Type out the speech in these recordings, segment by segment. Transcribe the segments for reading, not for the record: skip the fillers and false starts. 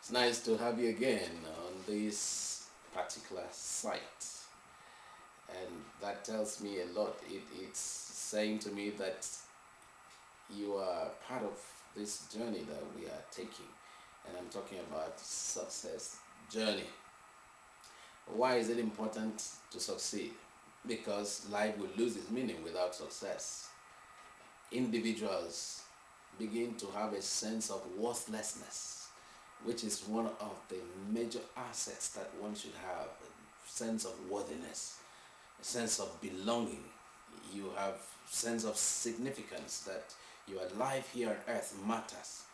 It's nice to have you again on this particular site, and that tells me a lot. It's saying to me that you are part of this journey that we are taking, and I'm talking about success journey. Why is it important to succeed? Because life will lose its meaning without success. Individuals begin to have a sense of worthlessness, which is one of the major assets that one should have. A sense of worthiness, a sense of belonging. You have sense of significance that your life here on earth matters,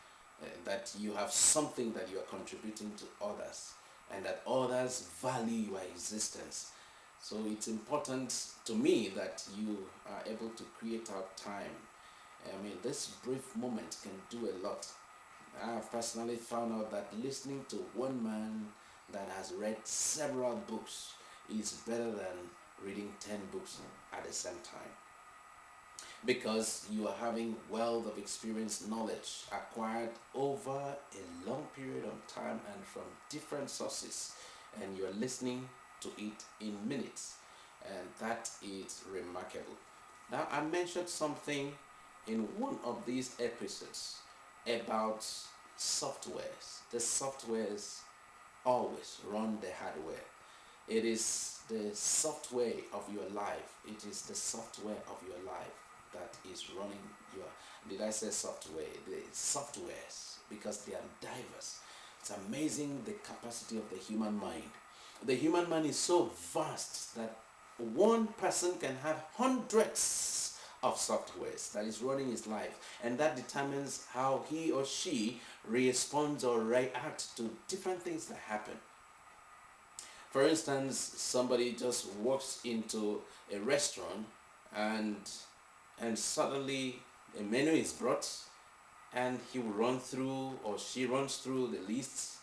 that you have something that you are contributing to others, and that others value your existence. So it's important to me that you are able to create out time. I mean, this brief moment can do a lot. I've personally found out that listening to one man that has read several books is better than reading 10 books at the same time, because you are having wealth of experience, knowledge acquired over a long period of time and from different sources, and you are listening to it in minutes, and that is remarkable. Now, I mentioned something in one of these episodes about softwares. The softwares always run the hardware. It is the software of your life. It is the software of your life that is running your. Did I say software? The softwares, because they are diverse. It's amazing the capacity of the human mind. The human mind is so vast that one person can have hundreds of softwares that is running his life, and that determines how he or she responds or reacts to different things that happen. For instance, somebody just walks into a restaurant, and suddenly a menu is brought, and he will run through, or she runs through the lists,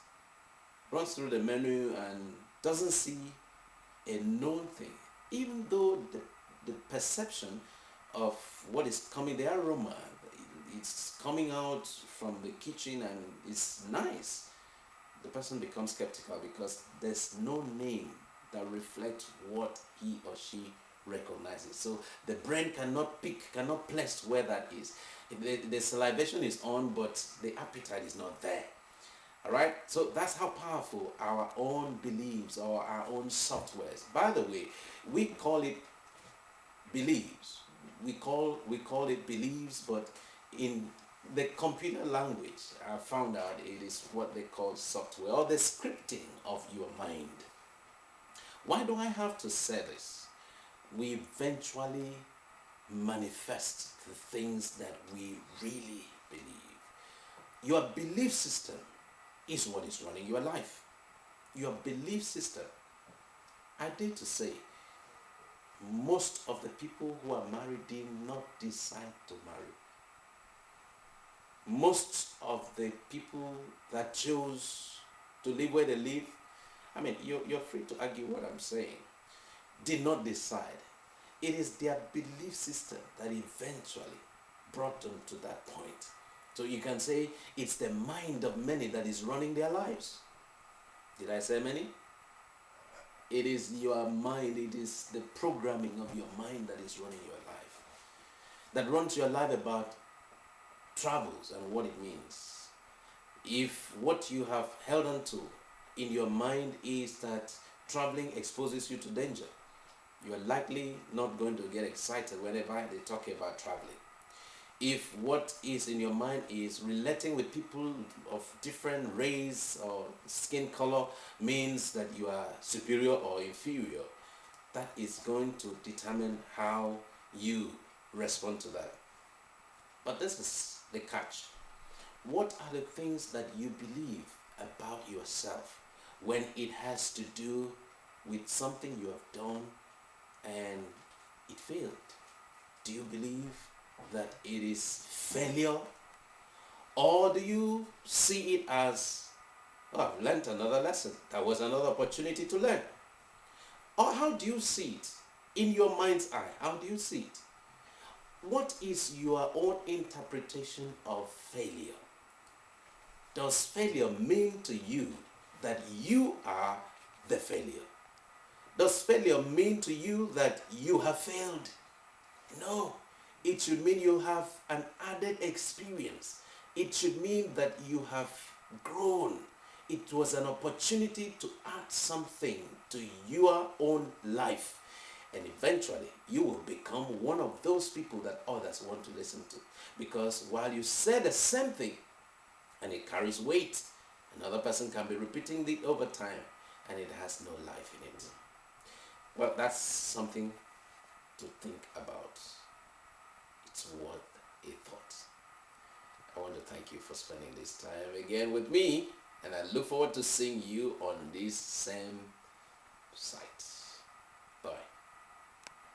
runs through the menu, and doesn't see a known thing, even though the perception of what is coming, the aroma, it's coming out from the kitchen and it's nice. The person becomes skeptical because there's no name that reflects what he or she recognizes. So the brain cannot pick, cannot place where that is. The salivation is on, but the appetite is not there. All right, so that's how powerful our own beliefs or our own softwares. By the way, we call it beliefs. We call it beliefs, but in the computer language, I found out it is what they call software, or the scripting of your mind. Why do I have to say this? We eventually manifest the things that we really believe. Your belief system is what is running your life. Your belief system. I dare to say, most of the people who are married did not decide to marry. Most of the people that chose to live where they live, I mean, you're free to argue what I'm saying, did not decide. It is their belief system that eventually brought them to that point. So you can say it's the mind of many that is running their lives. Did I say many? It is your mind, it is the programming of your mind that is running your life. That runs your life about travels and what it means. If what you have held on to in your mind is that traveling exposes you to danger, you are likely not going to get excited whenever they talk about traveling. If what is in your mind is relating with people of different race or skin color means that you are superior or inferior, that is going to determine how you respond to that. But this is the catch. What are the things that you believe about yourself when it has to do with something you have done and it failed? Do you believe that it is failure, or do you see it as, oh, I've learned another lesson, that was another opportunity to learn? Or how do you see it in your mind's eye? How do you see it? What is your own interpretation of failure? Does failure mean to you that you are the failure? Does failure mean to you that you have failed? No. It should mean you have an added experience. It should mean that you have grown. It was an opportunity to add something to your own life. And eventually, you will become one of those people that others want to listen to. Because while you say the same thing and it carries weight, another person can be repeating it over time and it has no life in it. Well, that's something to think about. It's worth a thought. I want to thank you for spending this time again with me, and I look forward to seeing you on this same site.